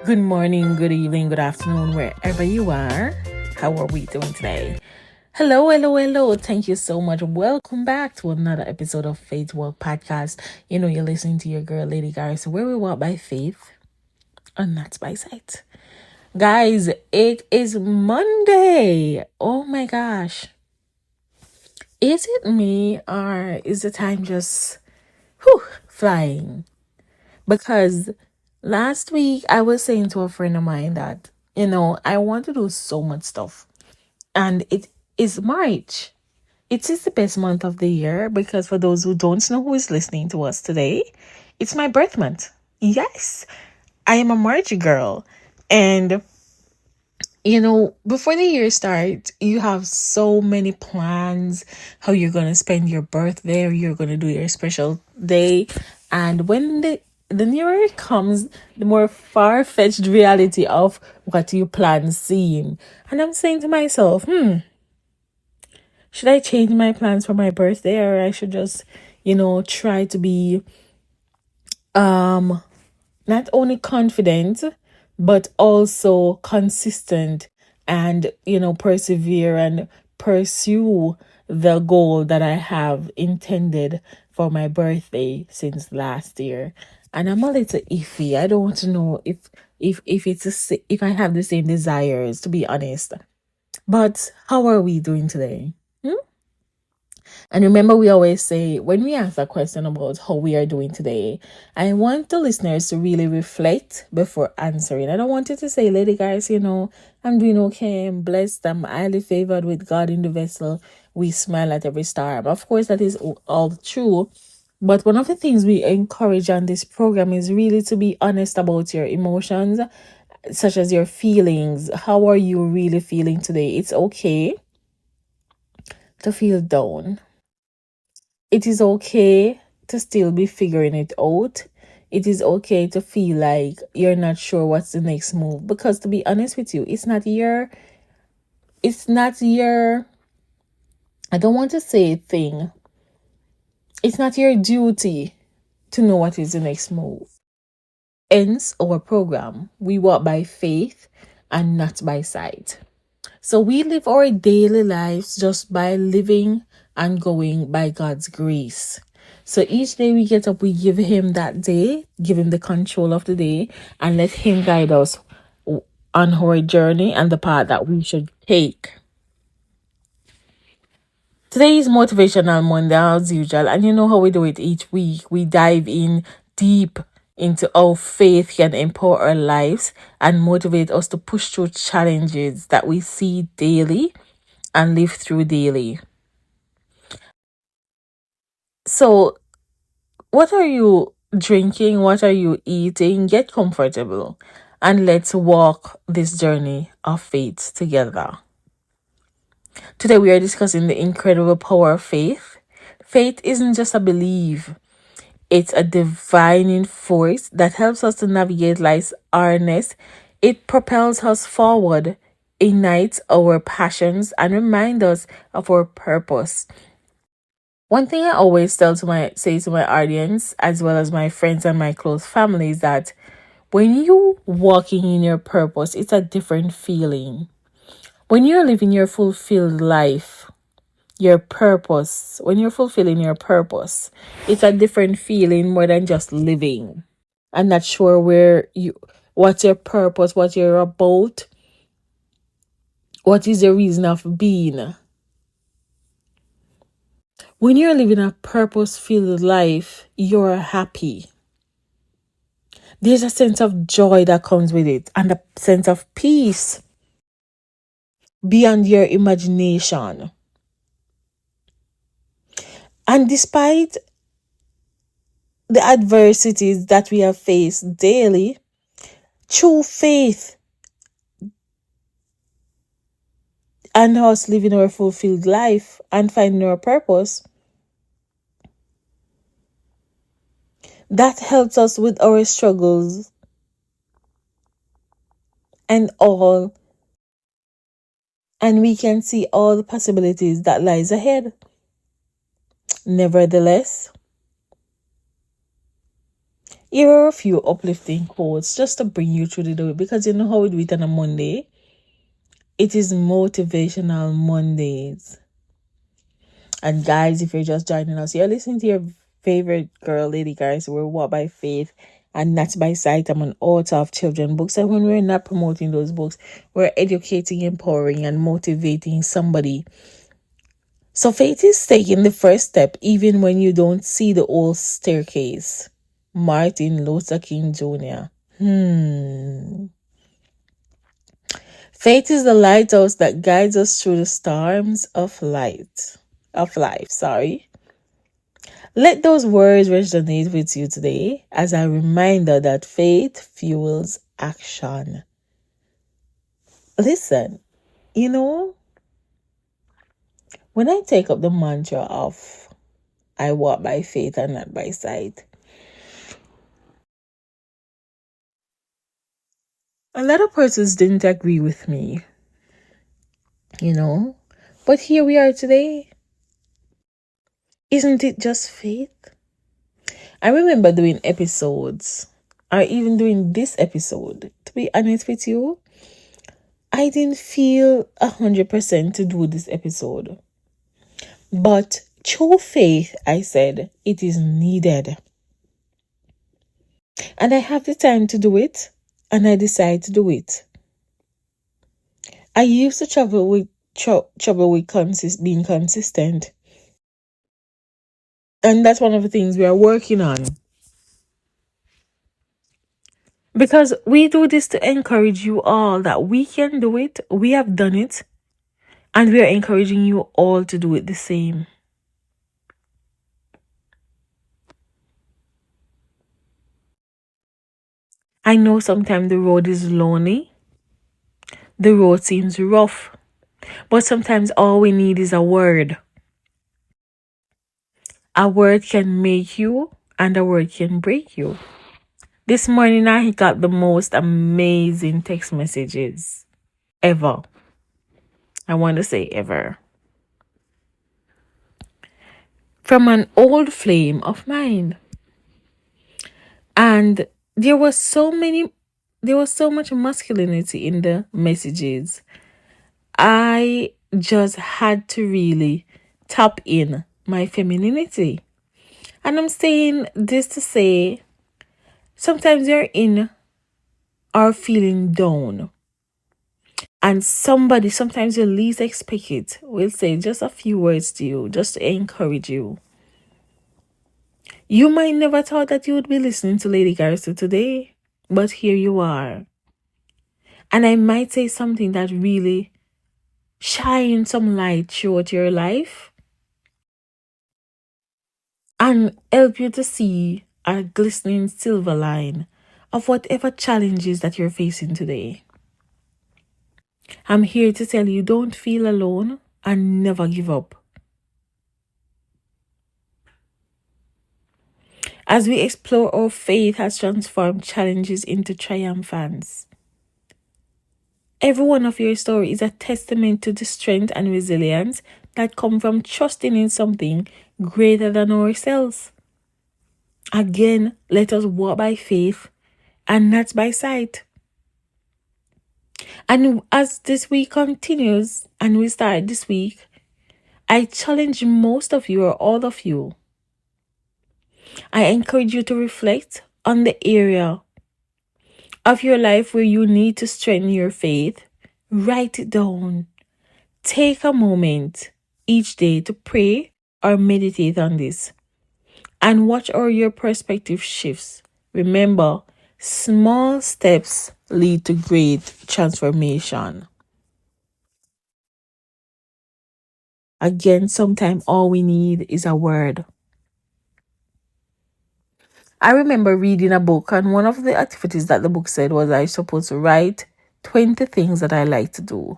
Good morning, good evening, good afternoon, wherever you are. How are we doing today? Hello, hello, hello. Thank you so much. Welcome back to another episode of Faith Walk Podcast. You're listening to your girl, Lady Garrison, where we walk by faith and not by sight. Guys, it is Monday. Oh my gosh. Is it me or is the time just flying? Because last week I was saying to a friend of mine that, I want to do so much stuff. And it is March. It is the best month of the year because for those who don't know who is listening to us today, it's my birth month. Yes, I am a March girl. And before the year starts, you have so many plans how you're going to spend your birthday or you're going to do your special day. And when the nearer it comes, the more far-fetched reality of what you plan seem. And I'm saying to myself, should I change my plans for my birthday, or I should just, try to be not only confident but also consistent and persevere and pursue the goal that I have intended for my birthday since last year. And I'm a little iffy. I don't want to know if if I have the same desires, to be honest. But how are we doing today? And remember, we always say when we ask a question about how we are doing today, I want the listeners to really reflect before answering. I don't want you to say, Lady guys, I'm doing okay, I'm blessed, I'm highly favored with God in the vessel. We smile at every storm. Of course, that is all true. But one of the things we encourage on this program is really to be honest about your emotions, such as your feelings. How are you really feeling today? It's okay to feel down. It is okay to still be figuring it out. It is okay to feel like you're not sure what's the next move. Because to be honest with you, it's not your, I don't want to say thing. It's not your duty to know what is the next move. Hence our program. We walk by faith and not by sight. So we live our daily lives just by living and going by God's grace. So each day we get up, we give Him that day, give Him the control of the day, and let Him guide us on our journey and the path that we should take. Today is Motivational Monday as usual, and you know how we do it each week. We dive in deep into how faith can empower our lives and motivate us to push through challenges that we see daily and live through daily. So, what are you drinking? What are you eating? Get comfortable and let's walk this journey of faith together. Today, we are discussing the incredible power of faith. Faith isn't just a belief, it's a divine force that helps us to navigate life's hardness. It propels us forward, ignites our passions, and reminds us of our purpose. One thing I always say to my audience, as well as my friends and my close family, is that when you walking in your purpose, it's a different feeling. When you're living your fulfilled life, your purpose, when you're fulfilling your purpose, it's a different feeling more than just living. I'm not sure what's your purpose, what you're about, what is your reason of being. When you're living a purpose-filled life, you're happy. There's a sense of joy that comes with it and a sense of peace beyond your imagination. And despite the adversities that we have faced daily, through faith and us living our fulfilled life and finding our purpose, that helps us with our struggles and all, and we can see all the possibilities that lies ahead. Nevertheless, Here are a few uplifting quotes just to bring you through the day, because you know how we do it on a Monday. It is motivational Mondays. And guys, if you're just joining us, you're listening to your favorite girl, Lady Guys. We're Walk by Faith and Not by Sight. I'm an author of children books. And when we're not promoting those books, we're educating, empowering, and motivating somebody. So faith is taking the first step even when you don't see the old staircase. Martin Luther King Jr. Faith is the lighthouse that guides us through the storms of life. Sorry. Let those words resonate with you today as a reminder that faith fuels action. Listen, you know, when I take up the mantra of I walk by faith and not by sight, a lot of persons didn't agree with me, but here we are today. Isn't it just faith? I remember doing episodes, or even doing this episode. To be honest with you, I didn't feel 100% to do this episode. But through faith, I said it is needed. And I have the time to do it, and I decide to do it. I used to trouble with being consistent. And that's one of the things we are working on. Because we do this to encourage you all that we can do it. We have done it. And we are encouraging you all to do it the same. I know sometimes the road is lonely. The road seems rough. But sometimes all we need is a word. A word can make you and a word can break you. This morning I got the most amazing text messages ever. I want to say ever. From an old flame of mine. And there was so much masculinity in the messages. I just had to really tap in my femininity. And I'm saying this to say, sometimes you're in or feeling down. And sometimes you least expect it, will say just a few words to you, just to encourage you. You might never thought that you would be listening to Lady Garza today, but here you are. And I might say something that really shines some light throughout your life and help you to see a glistening silver line of whatever challenges that you're facing today. I'm here to tell you, don't feel alone and never give up. As we explore how faith has transformed challenges into triumphants. Every one of your stories is a testament to the strength and resilience that come from trusting in something greater than ourselves. Again, let us walk by faith and not by sight. And as this week continues and we start this week, I challenge most of you or all of you. I encourage you to reflect on the area of your life where you need to strengthen your faith. Write it down. Take a moment each day to pray or meditate on this. And watch how your perspective shifts. Remember, small steps lead to great transformation. Again, sometimes all we need is a word. I remember reading a book, and one of the activities that the book said was I supposed to write 20 things that I like to do.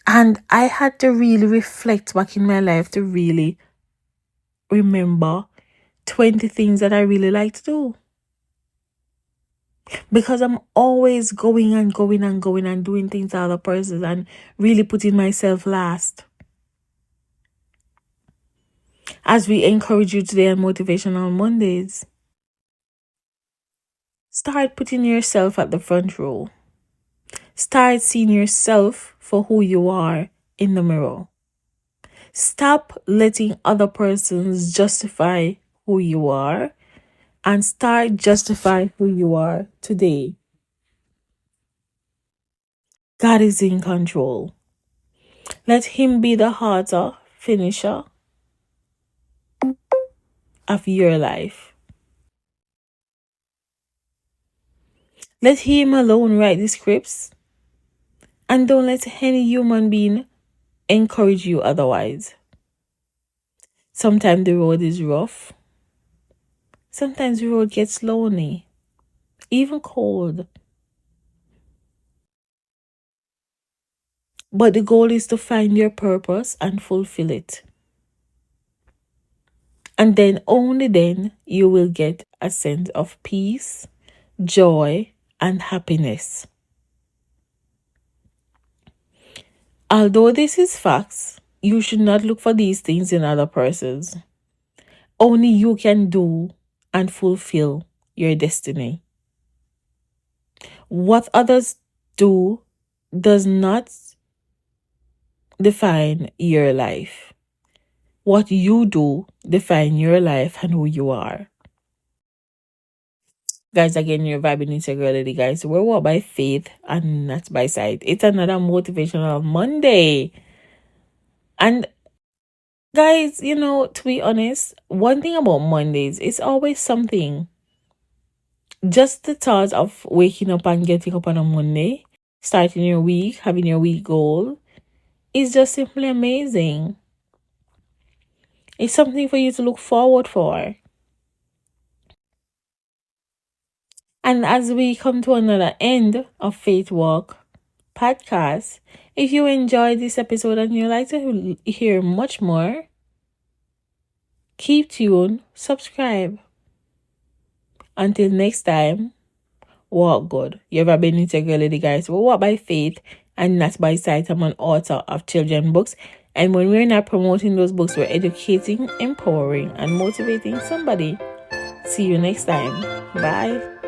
And I had to really reflect back in my life to really remember 20 things that I really like to do. Because I'm always going and doing things to other persons and really putting myself last. As we encourage you today on Motivational Mondays, Start putting yourself at the front row. Start seeing yourself for who you are in the mirror. Stop letting other persons justify who you are and start justify who you are today. God is in control. Let him be the author, finisher of your life. Let him alone write the scripts and don't let any human being encourage you otherwise. Sometimes the road is rough. Sometimes the road gets lonely, even cold. But the goal is to find your purpose and fulfill it. And then, only then, you will get a sense of peace, joy, and happiness. Although this is facts, you should not look for these things in other persons. Only you can do and fulfill your destiny. What others do does not define your life. What you do define your life and who you are. Guys, again, you're vibing integrality, guys. We're walk by faith and not by sight. It's another motivational Monday. And guys, to be honest, one thing about Mondays, it's always something. Just the thought of waking up and getting up on a Monday, starting your week, having your week goal, is just simply amazing. It's something for you to look forward for. And as we come to another end of Faith Walk podcast, if you enjoyed this episode and you'd like to hear much more, keep tuned, subscribe. Until next time, walk good. You ever been integrality, guys? We walk by faith and not by sight. I'm an author of children books. And when we're not promoting those books, we're educating, empowering, and motivating somebody. See you next time. Bye.